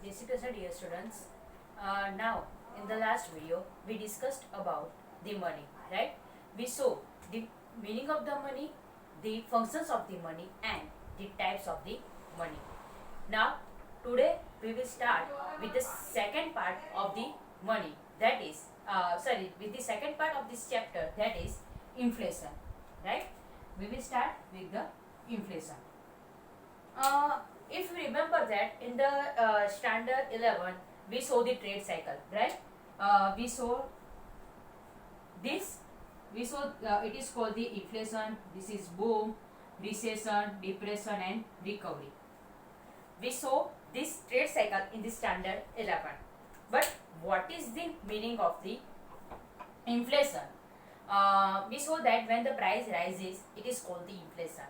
Jai dear students. Now, in the last video, we discussed about the money, right? We saw the meaning of the money, the functions of the money, and the types of the money. Now, today we will start with the second part of the money. That is, with the second part of this chapter, that is inflation, right? We will start with the inflation. If you remember that in the standard 11 we saw the trade cycle, right? We saw this, it is called the inflation. This is boom, recession, depression and recovery. We saw this trade cycle in the standard 11. But what is the meaning of the inflation? We saw that when the price rises, it is called the inflation.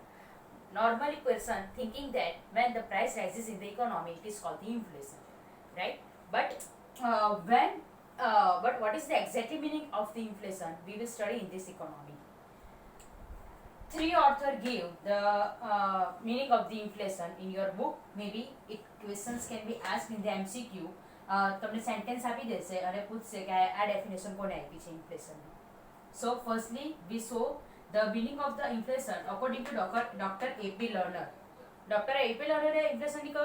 Normally person thinking that when the price rises in the economy, it is called the inflation, right? But but what is the exactly meaning of the inflation? We will study in this economy. Three author give the meaning of the inflation in your book. Maybe it questions can be asked in the MCQ. તમને sentence આપી દેશે અને પૂછશે કે આ definition કોને આપી છે ઇન્ફ્લેશનની. So firstly we saw the meaning of the inflation according to Dr. A.P. Lerner. Dr. A.P. Lerner એ ઇન્ફ્લેશનની કયો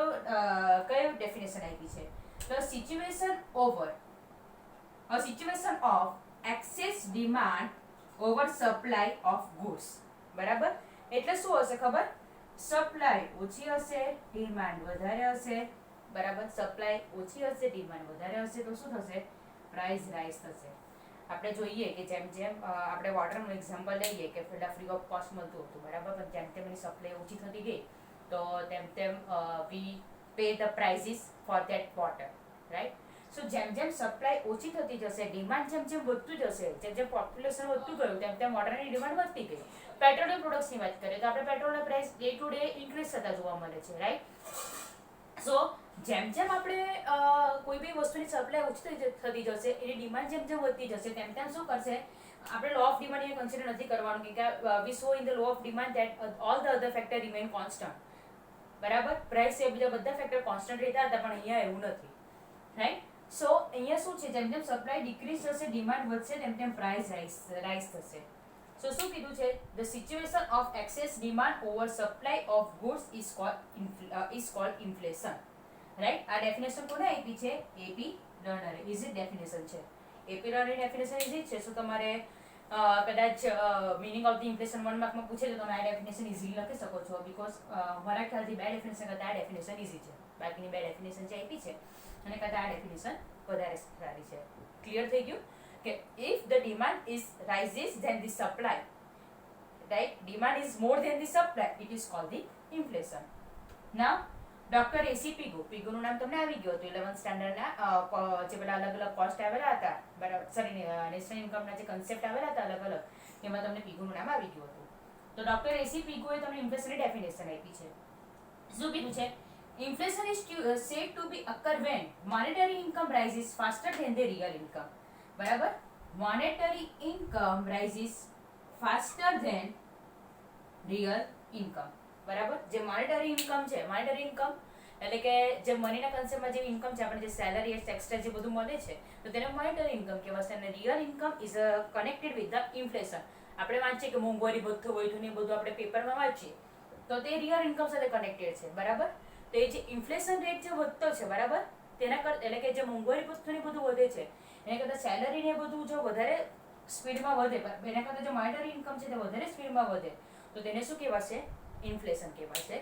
ડેફિનેશન આપી છે? The situation of excess demand over supply of goods. બરાબર? એટલે શું હશે ખબર? સપ્લાય ઓછી હશે, ડિમાન્ડ વધારે હશે. બરાબર? સપ્લાય ઓછી હશે, ડિમાન્ડ વધારે હશે તો શું થશે? પ્રાઇસ રાઇઝ થશે. આપણે જોઈએ કે જેમ જેમ આપણે વોટરનું એક્ઝામ્પલ લઈએ કે પહેલાં ફ્રી ઓફ કોસ્ટ મળતું હતું, બરાબર, પણ જેમ તેમ એની સપ્લાય ઓછી થતી ગઈ તો તેમ તેમ we pay the prices for that water, right? So જેમ જેમ સપ્લાય ઓછી થતી જશે, ડિમાન્ડ જેમ જેમ વધતું જશે, જેમ જેમ પોપ્યુલેશન વધતું ગયું તેમ તેમ વોટરની ડિમાન્ડ વધતી ગઈ. પેટ્રોલિયમ પ્રોડક્ટ્સની વાત કરીએ તો આપણે પેટ્રોલના price day to day increase થતા જોવા મળે છે, રાઈટ? સો જેમ જેમ આપણે કોઈ બી વસ્તુની સપ્લાય ઓછી થતી જશે, એની ડિમાન્ડ જેમ જેમ વધતી જશે તેમ તેમ શું કરશે? આપણે લો ઓફ ડિમાન્ડ એ કન્સિડર નથી કરવાનું કે we so in the low of demand that all the other factor remain constant. બરાબર? પ્રાઇસ એ બીજા બધા ફેક્ટર કોન્સ્ટન્ટ રહેતા હતા, પણ અહીંયા એવું નથી, રાઈટ? સો અહીંયા શું છે? જેમ જેમ સપ્લાય ડિક્રીઝ થશે, ડિમાન્ડ વધશે, તેમ તેમ પ્રાઇસ રાઇઝ થશે. સો શું કીધું છે? The situation of access demand over supply of goods is called inflation, right? આ ડેફિનેશન કોને આપી છે? એપી લર્નરે. ઇઝી ડેફિનેશન છે. એપી લર્નરની ડેફિનેશન ઇઝી છે. સો તમારે કદાચ મીનિંગ ઓફ ધ ઇન્ફ્લેશન 1 માર્કમાં પૂછે તો તમે આ ડેફિનેશન ઇઝીલી લખી શકો છો, બીકોઝ મારા ખ્યાલથી બે ડેફિનેશન કરતાં આ ડેફિનેશન ઇઝી છે. બાકીની બે ડેફિનેશન જે આપી છે અને કરતાં આ ડેફિનેશન વધારે સારી છે. ક્લિયર થઈ ગયું કે if the demand is rises than the supply, right? Demand is more than the supply, it is called the inflation. Now doctor A C પીગુનું નામ તમને આવી ગયું હતું 11th સ્ટાન્ડર્ડના જે બધા અલગ અલગ કોસ્ટ આવેલા હતા, બરાબર, સોરી, નેશનલ ઇન્કમના જે કન્સેપ્ટ આવેલા હતા અલગ અલગ, એમાં તમને પીગુનું નામ આવી ગયું હતું. તો ડોક્ટર એસી પીગુએ તમને ઇન્ફ્લેશનની ડેફિનેશન આપી છે. શું કીધું છે? Inflation is said to be occur when monetary income rises faster than the real income. બરાબર? monetary income rises faster than real income. બરાબર? જે મોનેટરી ઇન્કમ છે, મોનેટરી ઇન્કમ એટલે કે જે મનીના કન્સેપ્ટમાં જે ઇન્કમ છે, આપણે જે સેલરી એક્સ્ટ્રા જે બધું મળે છે તો તેને મોનેટરી ઇન્કમ કહેવાશે. અને real income is connected with the inflation. આપણે વાંચીએ કે મોંઘવારી વધતું હોય ને એ બધું આપણે પેપરમાં વાંચીએ તો તે રિયલ ઇન્કમ સાથે કનેક્ટેડ છે, બરાબર? તો એ જે ઇન્ફ્લેશન રેટ જે વધતો છે, બરાબર, તેના એટલે કે જે મોંઘવારી વધતું ને બધું વધે છે એના કરતાં સેલરી ને બધું જો વધારે સ્પીડમાં વધે, એના કરતાં જો મોનેટરી ઇન્કમ છે તે વધારે સ્પીડમાં વધે તો તેને શું કહેવાશે? ઇન્ફ્લેશન કહેવાશે.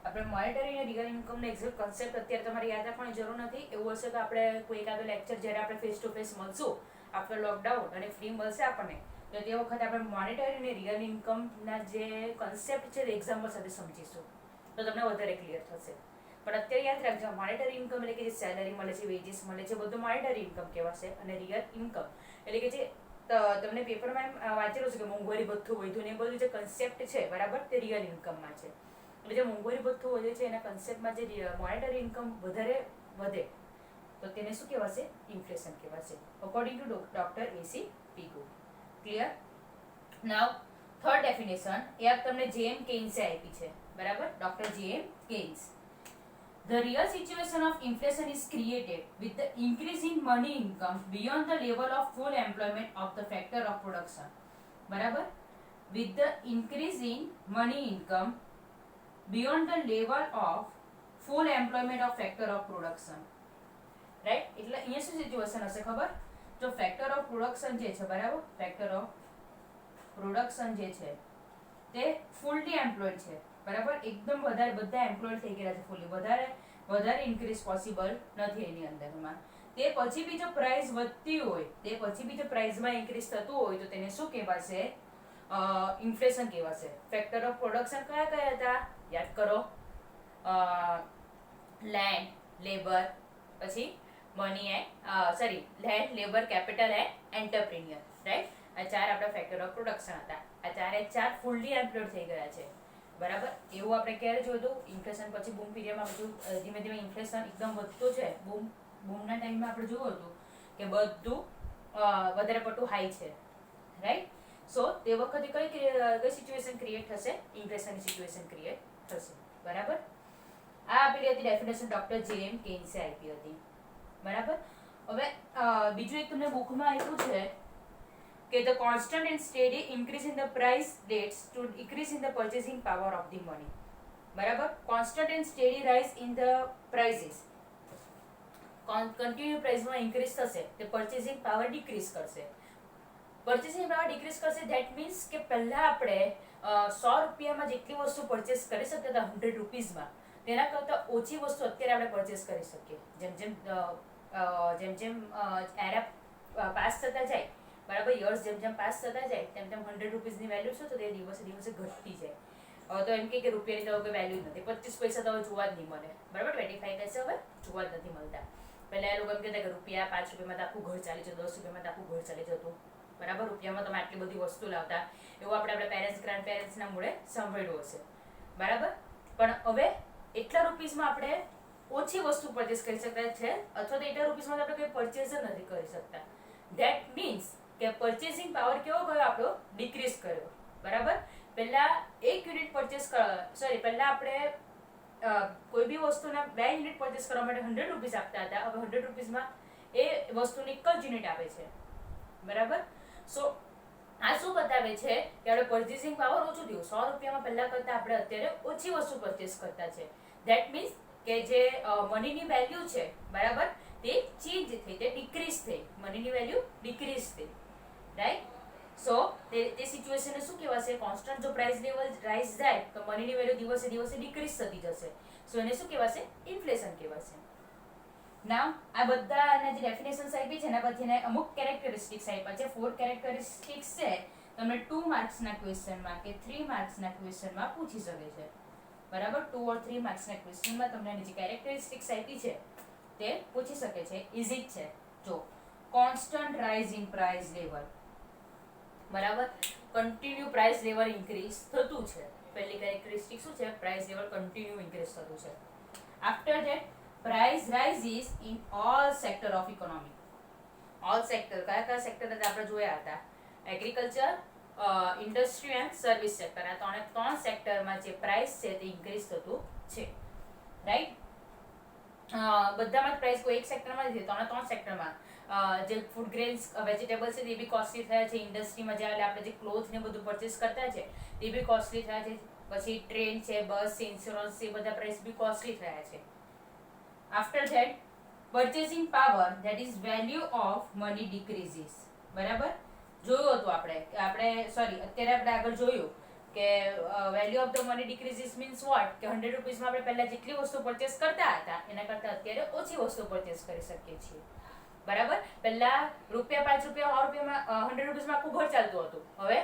આપણે મોનેટરી અને રિયલ ઇન્કમનો એક્ઝેક્ટ કન્સેપ્ટ અત્યારે તમારે યાદ રાખવાની જરૂર નથી. એવું હશે તો આપણે કોઈ એકાદો લેક્ચર જ્યારે આપણે ફેસ ટુ ફેસ મળશું આફ્ટર લોકડાઉન અને ફ્રી મળશે આપણને, તો તે વખતે આપણે મોનેટરી અને રિયલ ઇન્કમના જે કન્સેપ્ટ છે તે એક્ઝામ્પલ સાથે સમજીશું તો તમને વધારે ક્લિયર થશે. પણ અત્યારે યાદ રાખજો, મોનેટરી ઇન્કમ એટલે કે જે સેલરી મળે છે, વેજીસ મળે છે, બધું મોનેટરી ઇન્કમ કહેવાશે. અને રિયલ ઇન્કમ એટલે કે જે તમને પેપરમાં એમ વાંચેલું છે કે મોંઘવારી ભથ્થું વધ્યું ને એ બધું જે કન્સેપ્ટ છે, બરાબર, તે રિયલ ઇન્કમમાં છે. એટલે જે મોંઘવારી ભથ્થું વધે છે એના કન્સેપ્ટમાં જે મોનેટરી ઇન્કમ વધારે વધે તો તેને શું કહેવાશે? ઇન્ફ્લેશન કહેવાશે, according to doctor A C Pigou. Clear? Now third definition એ તમને જેએમ કેન્સે આપી છે, બરાબર, doctor J M Keynes. The real situation of inflation is created with the increase in money income beyond the level of full employment of the factor of production. બરાબર? With the increase in money income beyond the level of full employment of factor of production. Right? એટલે અહીંયા શું situation હશે ખબર? જો factor of production જે છે, બરાબર, ફેક્ટર ઓફ પ્રોડક્શન જે છે તે ફૂલી એમ્પ્લોયડ છે, બરાબર, એકદમ વધારે બધા એમ્પ્લોયડ થઈ ગયા છે ફૂલી, વધારે ઇન્ક્રીઝ પોસિબલ નથી એની અંદરમાં. તે પછી બી જો પ્રાઇસ વધતી હોય, તે પછી બી જો પ્રાઇસમાં ઇન્ક્રીઝ થતું હોય તો તેને શું કહેવાશે? ઇન્ફ્લેશન કહેવાશે. ફેક્ટર ઓફ પ્રોડક્શન કયા કયા હતા? યાદ કરો. લેન્ડ, લેબર, પછી money land, labour, capital and entrepreneur, right? આ ચાર આપણા ફેક્ટર ઓફ પ્રોડક્શન હતા. આ ચાર ફૂલી એમ્પ્લોયડ થઈ ગયા છે, બરાબર. એવું આપણે ક્યારે જોયું હતું? ઇન્ફ્લેશન પછી બૂમ પીરિયડમાં બધું ધીમે ધીમે ઇન્ફ્લેશન એકદમ વધતું છે. બૂમના ટાઈમમાં આપણે જોયું હતું કે બધું વધારે પડતું હાઈ છે, રાઈટ? સો તે વખતે કઈ સિચ્યુએશન ક્રિએટ થશે? ઇન્ફ્લેશનની સિચ્યુએશન ક્રિએટ થશે, બરાબર. આ આપેલી હતી ડેફિનેશન ડોક્ટર જેએમ કેન્સે આપી હતી, બરાબર. હવે બીજું એક તમને બુકમાં આપ્યું છે કે the constant and steady increase in the price leads to decrease in the purchasing power of the money. બરાબર? constant and steady rise in the prices, continue પ્રાઇસમાં ઇન્ક્રીઝ થશે તે પર્ચેસિંગ પાવર ડિક્રીઝ કરશે. પર્ચેસિંગ પાવર ડિક્રીઝ કરશે that means કે પહેલા આપણે 100 રૂપિયામાં જેટલી વસ્તુ પરચેસ કરી શકતા હતા 100 રૂપીઝમાં, તેના કરતાં ઓછી વસ્તુ અત્યારે આપણે પરચેસ કરી શકીએ. જેમ એરા પાસ થતા જાય, બરાબર, યર્સ જેમ પાસ થતા જાય તેમ 100 રૂપીઝની વેલ્યુ શું તો તે દિવસે ઘટતી જાય. તો એમ કે રૂપિયાની તો કોઈ વેલ્યુ નથી, 25 પૈસા તો હવે જોવા જ નહીં મળે, બરાબર. 25 પૈસા હવે જોવા જ નથી મળતા. પહેલા એ લોકો એમ કહેતા કે રૂપિયા 5 રૂપિયામાં તો આખું ઘર ચાલી જતું, 10 રૂપિયામાં તો આખું ઘર ચાલી જતું, બરાબર. રૂપિયામાં તમે આટલી બધી વસ્તુ લાવતા, એવું આપણા પેરેન્ટ્સ ગ્રાન્ડ પેરેન્ટ્સના મૂળે સાંભળ્યું હશે, બરાબર. પણ હવે એટલા રૂપીસમાં આપણે ઓછી વસ્તુ પરચેસ કરી શકતા છે, અથવા તો એટલા રૂપીસમાં આપણે કોઈ પરચેસ જ નથી કરી શકતા. ધેટ મીન્સ કે પરચેસિંગ પાવર કેવો ગયો આપણો? ડિક્રીઝ કર્યો, બરાબર. પહેલા 1 યુનિટ પરચેસ પહેલા આપણે કોઈ બી વસ્તુના 2 યુનિટ પરચેસ કરવા માટે 100 રૂપીસ આપતા હતા, હવે 100 રૂપીસમાં એ વસ્તુની 1 જ યુનિટ આવે છે, બરાબર. સો આ શું બતાવે છે કે આપણે પર્ચેસિંગ પાવર ઓછું થયું. 100 રૂપિયામાં પહેલા કરતાં આપણે અત્યારે ઓછી વસ્તુ પરચેસ કરતા છે. ધેટ મીન્સ કે જે મનીની વેલ્યુ છે, બરાબર, તે ચેન્જ થઈ, તે ડિક્રીઝ થઈ, મનીની વેલ્યુ ડિક્રીઝ થઈ, રાઈટ? સો તે સિચ્યુએશનને શું કહેવાશે? કોન્સ્ટન્ટ જો પ્રાઇસ લેવલ રાઇઝ જાય તો મનીની વેલ્યુ દિવસે દિવસે ડિક્રીઝ થતી જશે. સો એને શું કહેવાશે? ઇન્ફ્લેશન કહેવાશે. નાવ આ બધાના જે ડેફિનેશન્સ આપી છે એના પરથી અમુક કેરેક્ટરિસ્ટિક્સ આપ્યા છે. 4 કેરેક્ટરિસ્ટિક્સ છે, તમને 2 માર્ક્સના ક્વેશ્ચનમાં કે 3 માર્ક્સના ક્વેશ્ચનમાં પૂછી શકે છે, બરાબર. 2 or 3 માર્ક્સના ક્વેશ્ચનમાં તમને જે કેરેક્ટરિસ્ટિક્સ આપી છે તે પૂછી શકે છે. ઇઝી જ છે. જો constant rise in price level, બરાબર, કન્ટિન્યુ પ્રાઇસ લેવલ ઇન્ક્રીઝ થતું છે. પહેલી કેરેક્ટરિસ્ટિક શું છે? પ્રાઇસ લેવલ કન્ટિન્યુ ઇન્ક્રીઝ થતું છે. After that price rises in all sector of economy. all sector કયા સેક્ટર હતા આપણે જોયા હતા? Agriculture, industry and service sector. આ ત્રણ સેક્ટરમાં જે પ્રાઇસ છે તે ઇન્ક્રીઝ થતું છે, રાઈટ? બધામાં જ પ્રાઇસ કોઈ એક સેક્ટરમાં નથી, ત્રણ સેક્ટરમાં. જે ફૂડ ગ્રેન્સ વેજીટેબલ્સ છે તે બી કોસ્ટલી થયા છે. ઇન્ડસ્ટ્રીમાં જે આપણે જે ક્લોથ ને બધું પરચેસ કરતા છે તે બી કોસ્ટલી થયા છે. પછી ટ્રેન છે, બસ છે, ઇન્સ્યોરન્સ છે, બધા પ્રાઇસ બી કોસ્ટલી થયા છે. After that, purchasing power, that is value of money decreases. બરાબર? જોયું હતું અત્યારે આપણે આગળ જોયું કે value of the money decreases means what? કે 100 રૂપીસમાં આપણે પહેલા જેટલી વસ્તુ પરચેસ કરતા હતા એના કરતાં અત્યારે ઓછી વસ્તુ પરચેસ કરી શકીએ છીએ, બરાબર. પહેલા રૂપિયા 5 રૂપિયા 100 રૂપિયામાં 100 રૂપીસમાં આખું ઘર ચાલતું હતું. હવે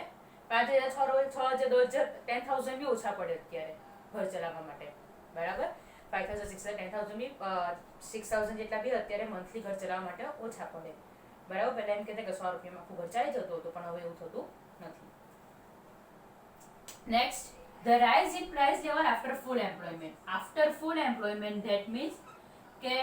5000 6000 2000 10,000 બી ઓછા પડે અત્યારે ઘર ચલાવવા માટે, બરાબર. 5,000 6,000 10,000 બી 6,000 જેટલા બી અત્યારે મંથલી ઘર ચલાવવા માટે ઓછા પડે, બરાબર. પહેલા એમ કહેતા કે 100 રૂપિયામાં આખું ઘર ચાલી જતું હતું, પણ હવે એવું થતું નથી. Next, the rise in price level after full employment. after full employment that means કે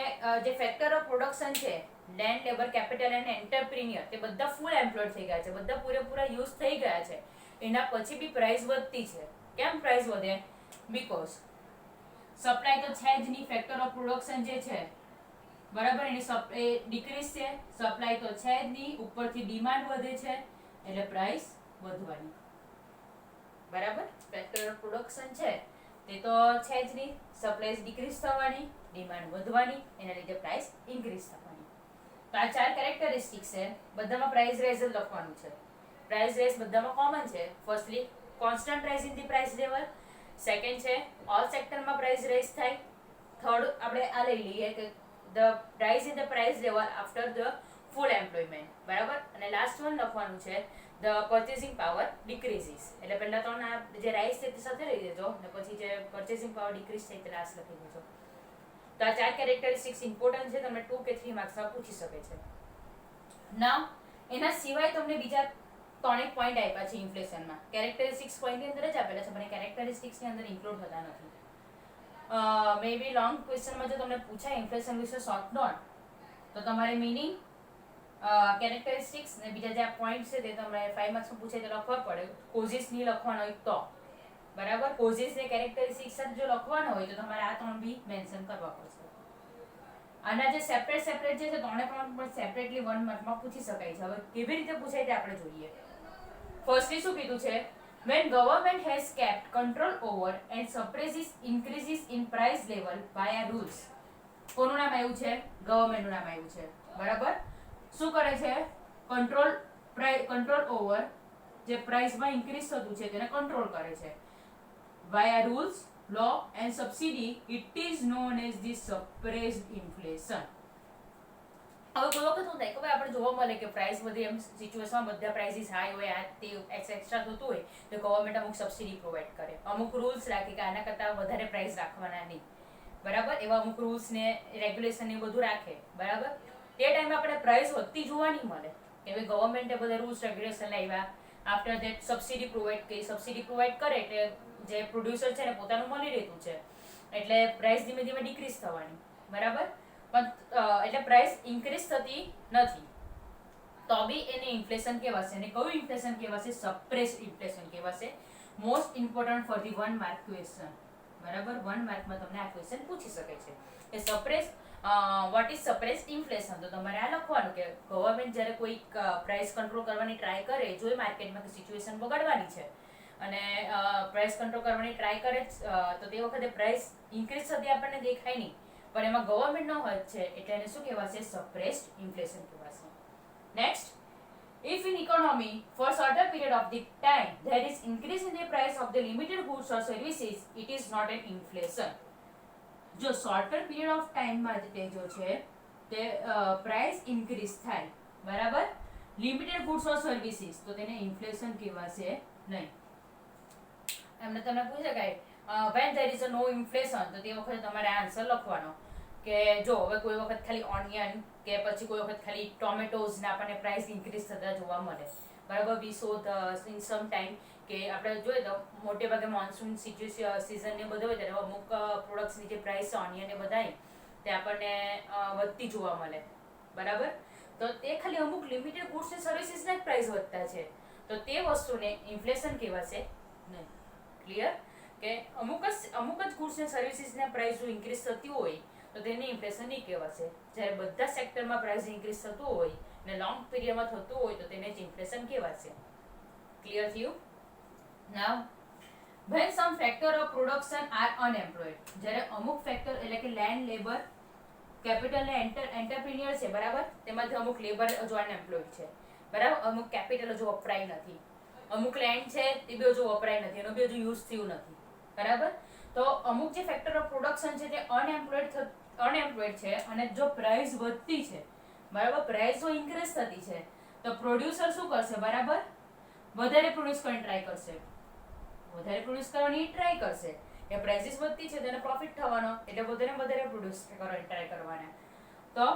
જે ફેક્ટર ઓફ પ્રોડક્શન છે, land, labour, capital and entrepreneur, તે બધા ફૂલ એમ્પ્લોયડ થઈ ગયા છે, બધા પૂરેપૂરા યુઝ થઈ ગયા છે. એના પછી બી પ્રાઇસ વધતી છે. કેમ પ્રાઇસ વધે? બીકોઝ સપ્લાય તો છે જ નહીં, ફેક્ટર ઓફ પ્રોડક્શન જે છે બરાબર એની ડિક્રીઝ છે, સપ્લાય તો છે જ નહીં, ઉપરથી ડિમાન્ડ વધે છે એટલે પ્રાઇસ વધવાની, બરાબર. ફેક્ટર ઓફ પ્રોડક્શન છે તે તો છે જ નહીં, સપ્લાય ડિક્રીઝ થવાની, ડિમાન્ડ વધવાની, એના લીધે પ્રાઇસ ઇન્ક્રીઝ થવાની. તો આ 4 કેરેક્ટરિસ્ટિક્સ છે, બધામાં પ્રાઇસ રેઝ જ લખવાનું છે. પ્રાઇસ રેઝ બધામાં કોમન છે. Firstly constant rise in the price level, second છે ઓલ સેક્ટરમાં પ્રાઇસ રેઝ થાય, થર્ડ આપણે આ લઈ લઈએ કે the price in the price level after the full employment, બરાબર. અને લાસ્ટ વન લખવાનું છે ધ પર્ચેસિંગ પાવર ડિક્રીઝિસ. એટલે પહેલા ત્રણ આ જે રાઇઝ છે તે સાથે લઈ દેજો અને પછી જે પર્ચેસિંગ પાવર ડિક્રીઝ થાય તે લાસ્ટ લખી દેજો. તો આ 4 કેરેક્ટરિસ્ટિક્સ ઇમ્પોર્ટન્ટ છે, તમને 2 કે 3 માર્ક્સમાં પૂછી શકે છે. નાઉ એના સિવાય તમને બીજા 3 પોઈન્ટ આપ્યા છે ઇન્ફ્લેશનમાં. કેરેક્ટરિસ્ટિક્સ પોઈન્ટની અંદર જ આપેલા છે, પણ કેરેક્ટરિસ્ટિક્સની અંદર ઇન્ક્લુડ થતા નથી. મે બી લોંગ ક્વેશ્ચનમાં જો તમને પૂછાય ઇન્ફ્લેશન વિશે શોર્ટ નોટ, તો તમારે મીનિંગ, કેરેક્ટરિસ્ટિક્સ ને બીજા જે પોઈન્ટ છે તે તમને 5 માર્ક્સમાં પૂછાય તો લખવા પડે. કોઝિસ નહીં લખવાનો હોય તો, બરાબર. કોઝિસ ને કેરેક્ટરિસ્ટિક્સ જો લખવાનો હોય તો તમારે આ 3 બી મેન્શન કરવા પડશે. આના જે સેપરેટ છે તો ત્રણે પણ સેપરેટલી 1 માર્કમાં પૂછી શકાય છે. હવે કેવી રીતે પૂછાય તે આપણે જોઈએ. ફર્સ્ટલી શું કીધું છે, when government has kept control over and suppresses increases in price level via rules. કોનું નામ આવ્યું છે? ગવર્નમેન્ટનું નામ આવ્યું છે, બરાબર. શું કરે છે? કંટ્રોલ ઓવર જે પ્રાઇસમાં ઇન્ક્રીઝ થતું છે તેને કંટ્રોલ કરે છે. via rules, law and subsidy, it is known as the suppressed inflation. હવે કોઈ વખત શું થાય કે આપણે જોવા મળે કે પ્રાઇસ બધી એમ સિચ્યુએશનમાં બધા પ્રાઇસીસ હાઈ હોય, આ તે એક્સ્ટ્રા થતું હોય તો ગવર્નમેન્ટ અમુક સબસિડી પ્રોવાઈડ કરે, અમુક રૂલ્સ રાખે કે આના કરતાં વધારે પ્રાઇસ રાખવાના નહીં, બરાબર. એવા અમુક રૂલ્સ ને રેગ્યુલેશન ને બધું રાખે, બરાબર. તે ટાઈમે આપણે પ્રાઇસ વધતી જોવા નહીં મળે કે ભાઈ ગવર્મેન્ટે બધા રૂલ્સ રેગ્યુલેશન લાવ્યા, આફ્ટર ધેટ સબસિડી પ્રોવાઈડ કરી, સબસિડી પ્રોવાઈડ કરે એટલે જે પ્રોડ્યુસર છે ને પોતાનું મળી રહેતું છે એટલે પ્રાઇસ ધીમે ધીમે ડિક્રીઝ થવાની, બરાબર. પણ એટલે પ્રાઇસ ઇન્ક્રીઝ થતી નથી તો બી એને ઇન્ફ્લેશન કહેવાશે. અને કયું ઇન્ફ્લેશન કહેવાશે? સપ્રેસ્ડ ઇન્ફ્લેશન કહેવાશે. Most important for the 1 mark question, બરાબર. 1 માર્કમાં તમને આ ક્વેશ્ચન પૂછી શકે છે કે suppress what is suppressed inflation. તો તમારે આ લખવાનું કે ગવર્નમેન્ટ જ્યારે કોઈ પ્રાઇસ કંટ્રોલ કરવાની ટ્રાય કરે, જો માર્કેટમાં સિચ્યુએશન બગાડવાની છે અને પ્રાઇસ કંટ્રોલ કરવાની ટ્રાય કરે તો તે વખતે પ્રાઇસ ઇન્ક્રીઝ થતી આપણને દેખાય નહીં, પણ એમાં ગવર્નમેન્ટનો હાથ છે એટલે એને શું કહેવાશે? સપ્રેસ્ડ ઇન્ફ્લેશન કહેવાશે. Next, if in economy for shorter period of the time there is increase in the price of the limited goods or services, it is not an inflation. જો શોર્ટર પીરિયડ ઓફ ટાઈમમાં તે જો છે તે price increase થાય, બરાબર, limited goods ઓર services, તો તેને ઇન્ફ્લેશન કહેવાશે નહીં. એમને તમને પૂછી શકાય when there is a no inflation, તો તે વખતે તમારે આન્સર લખવાનો કે જો હવે કોઈ વખત ખાલી ઓનિયન કે પછી કોઈ વખત ખાલી ટોમેટોઝ ના આપણને પ્રાઇસ ઇન્ક્રીઝ થતા જોવા મળે, બરાબર. વી સો ઇન સમ ટાઈમ કે આપણે જોઈએ તો મોટે ભાગે મોન્સૂન સિઝન ને બધું હોય ત્યારે અમુક પ્રોડક્ટ્સની જે પ્રાઇસ છે ઓનિયન ને બધાય તે આપણને વધતી જોવા મળે, બરાબર. તો તે ખાલી અમુક લિમિટેડ ગુડ્સ અને સર્વિસીસના જ પ્રાઇસ વધતા છે તો તે વસ્તુને ઇન્ફ્લેશન કહેવાશે નહીં. ક્લિયર? કે અમુક જ ગુડ્સ અને સર્વિસીસના પ્રાઇસ જો ઇન્ક્રીઝ થતી હોય તો તેને ઇન્ફ્લેશન નહીં કહેવાશે. જ્યારે બધા સેક્ટરમાં પ્રાઇસ ઇન્ક્રીઝ થતું હોય ને લોંગ પીરિયડમાં થતું હોય તો તેને જ ઇન્ફ્લેશન કહેવાશે. ક્લિયર થયું? નાઉ when some factor of production are unemployed, જ્યારે અમુક ફેક્ટર એટલે કે લેન્ડ, લેબર, કેપિટલ ને એન્ટરપ્રિન્યોર છે, બરાબર, તેમાંથી અમુક લેબર જો અનએમ્પ્લોયડ છે, બરાબર, અમુક કેપિટલ જો વપરાય નથી, અમુક લેન્ડ છે તે બી હજુ વપરાય નથી, એનો બી હજુ યુઝ થયું નથી, બરાબર. તો અમુક જે ફેક્ટર ઓફ પ્રોડક્શન છે તે અનએમ્પ્લોયડ છે અને જો પ્રાઇસ વધતી છે, બરાબર, પ્રાઇસ જો ઇન્ક્રીઝ થતી છે તો પ્રોડ્યુસર શું કરશે? બરાબર, વધારે પ્રોડ્યુસ કરવાની ટ્રાય કરશે, વધારે પ્રોડ્યુસ કરવાની ટ્રાય કરશે. એ પ્રાઇસીસ વધતી છે તેને પ્રોફિટ થવાનો એટલે વધારે પ્રોડ્યુસ કરવાની ટ્રાય કરવાના. તો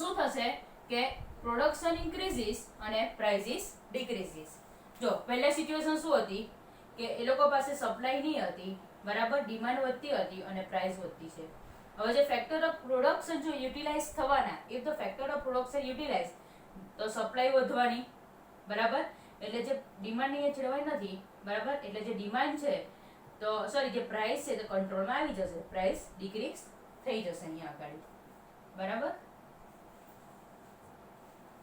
શું થશે કે પ્રોડક્શન ઇન્ક્રીઝિસ અને પ્રાઇસીસ ડિક્રીઝિસ. જો પહેલા સિચ્યુએશન શું હતી કે એ લોકો પાસે સપ્લાય નહીં હતી, બરાબર, ડિમાન્ડ વધતી હતી અને પ્રાઇસ વધતી છે. હવે જે ફેક્ટર ઓફ પ્રોડક્શન જો યુટિલાઇઝ થવાના, if the factor of production utilise તો સપ્લાય વધવાની, બરાબર, એટલે જે ડિમાન્ડ અહીંયા ચડવાની નથી, બરાબર, એટલે જે ડિમાન્ડ છે તો સોરી જે પ્રાઇસ છે તે કંટ્રોલમાં આવી જશે, પ્રાઇસ ડિક્રીઝ થઈ જશે અહીંયા આગળ, બરાબર.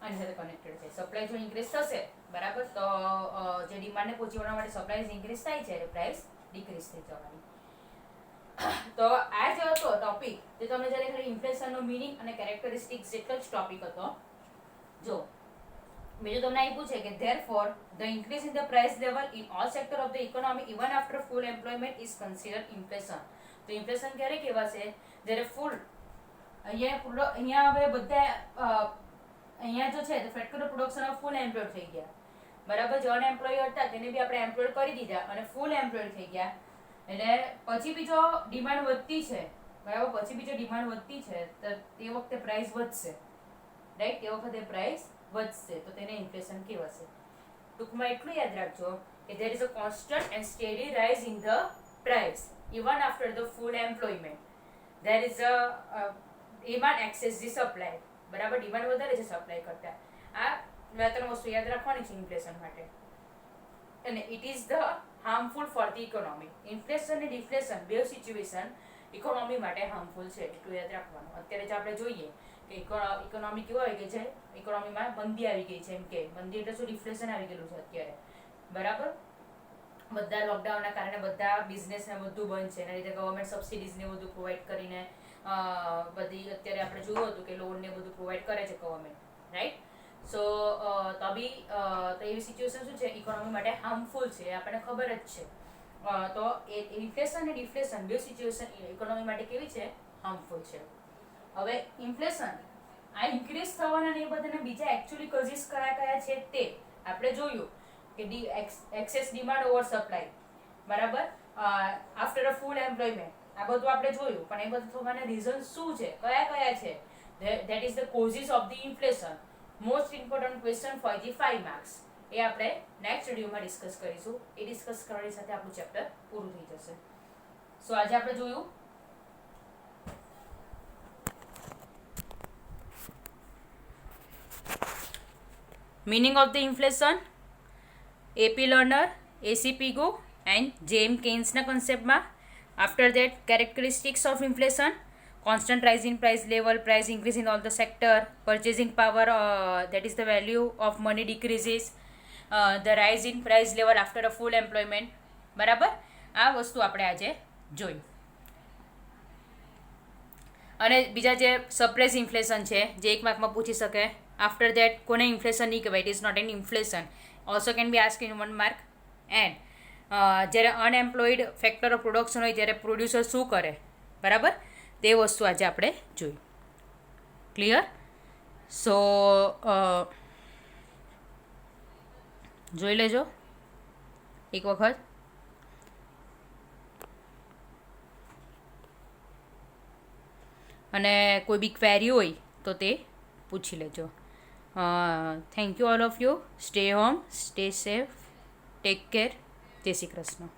આની સાથે કનેક્ટેડ છે. સપ્લાય જો ઇન્ક્રીઝ થશે, બરાબર, તો જે ડિમાન્ડને પહોંચી વળવા માટે સપ્લાય ઇન્ક્રીઝ થાય છે એટલે પ્રાઇસ ડિક્રીઝ થઈ જવાની. તો આ જે હતો ટોપિક, જે તમને જ્યારે ખાલી ઇન્ફ્લેશનનો મીનિંગ અને કેરેક્ટરિસ્ટિક્સ જેટલો જ ટોપિક હતો. જો બીજું તમને આપ્યું છે કે therefore the increase in the price level in all sector of the economy even after full employment is considered inflation. તો ઇન્ફ્લેશન ક્યારે કહેવાશે? જ્યારે ફૂલ અહીંયા હવે બધા અહીંયા જો છે તો factory production of full employed થઈ ગયા, બરાબર. જે અનએમ્પ્લોય હતા તેને બી આપણે એમ્પ્લોયડ કરી દીધા અને ફૂલ એમ્પ્લોયડ થઈ ગયા. એટલે પછી બીજો ડિમાન્ડ વધતી છે, બરાબર. પછી બીજો ડિમાન્ડ વધતી છે તો તે વખતે પ્રાઇસ વધશે, રાઈટ. તે વખતે પ્રાઇસ વધશે તો તેને ઇન્ફ્લેશન કહેવાશે. ટૂંકમાં એટલું યાદ રાખજો કે there is a constant and steady rise in the price even after the full employment. There is a demand excess the supply, બરાબર. ડિમાન્ડ વધારે છે સપ્લાય કરતા. આ ત્રણ વસ્તુ યાદ રાખવાની છે ઇન્ફ્લેશન માટે. અને it is the harmful for the economy. Inflation અને ડિફ્લેશન બે સિચ્યુએશન ઇકોનોમી માટે હાર્મફુલ છે, એટલું યાદ રાખવાનું. અત્યારે જ આપણે જોઈએ કે ઇકોનોમી કેવું આવી ગઈ છે, ઇકોનોમીમાં મંદી આવી ગઈ છે. એમ કે મંદી એટલે શું? ડિફ્લેશન આવી ગયેલું છે અત્યારે, બરાબર. બધા લોકડાઉનના કારણે બધા બિઝનેસ ને બધું બંધ છે, એના લીધે ગવર્મેન્ટ સબસિડીઝ ને બધું પ્રોવાઈડ કરીને બધી અત્યારે આપણે જોયું હતું કે લોન ને બધું પ્રોવાઈડ કરે છે ગવર્મેન્ટ, રાઈટ. સો તો એવી સિચ્યુએશન શું છે, ઇકોનોમી માટે હાર્મફુલ છે, આપણને ખબર જ છે. તો ઇન્ફ્લેશન અને ડિફ્લેશન બે સિચ્યુએશન ઇકોનોમી માટે કેવી છે? હાર્મફુલ છે. હવે ઇન્ફ્લેશન આ ઇન્ક્રીઝ થવાના ને એ બધાને બીજા એકચ્યુઅલી કોઝિસ કયા છે તે આપણે જોયું કે એક્સેસ ડિમાન્ડ ઓવર સપ્લાય, બરાબર. આફ્ટર અ ફૂલ એમ્પ્લોયમેન્ટ, આ બધું આપણે જોયું. પણ એ બધું થવાના રીઝન શું છે, કયા છે? That is the causes of the inflation. Most important question for the 5 marks. એ આપણે નેક્સ્ટ વિડીયોમાં ડિસ્કસ કરીશું. એ ડિસ્કસ કરવાની સાથે આપણું ચેપ્ટર પૂરું થઈ જશે. સો આજે આપણે જોયું meaning of the inflation, AP Lerner, AC Pigou and James Keynes ના conceptમાં. After that, characteristics of inflation, constant rise in price level, price increase in all the sector, purchasing power, that is the value of money decreases, the rise in price level after a full employment, બરાબર. આ વસ્તુ આપણે આજે જોઈ. અને બીજા જે surprise inflation છે જે એક માર્કમાં પૂછી શકે. આફ્ટર ધેટ કોને ઇન્ફ્લેશન નહીં કહેવાય? It is not an inflation, also can be ask in 1 mark. And જ્યારે અનએમ્પ્લોઈડ ફેક્ટર ઓફ પ્રોડક્શન હોય ત્યારે પ્રોડ્યુસર શું કરે, બરાબર, તે વસ્તુ આજે આપણે જોઈ. ક્લિયર? સો જોઈ લેજો એક વખત. અને કોઈ બી ક્વેરી હોય તો તે પૂછી લેજો. Thank you all of you. Stay home, stay safe, take care. જય શ્રી કૃષ્ણ.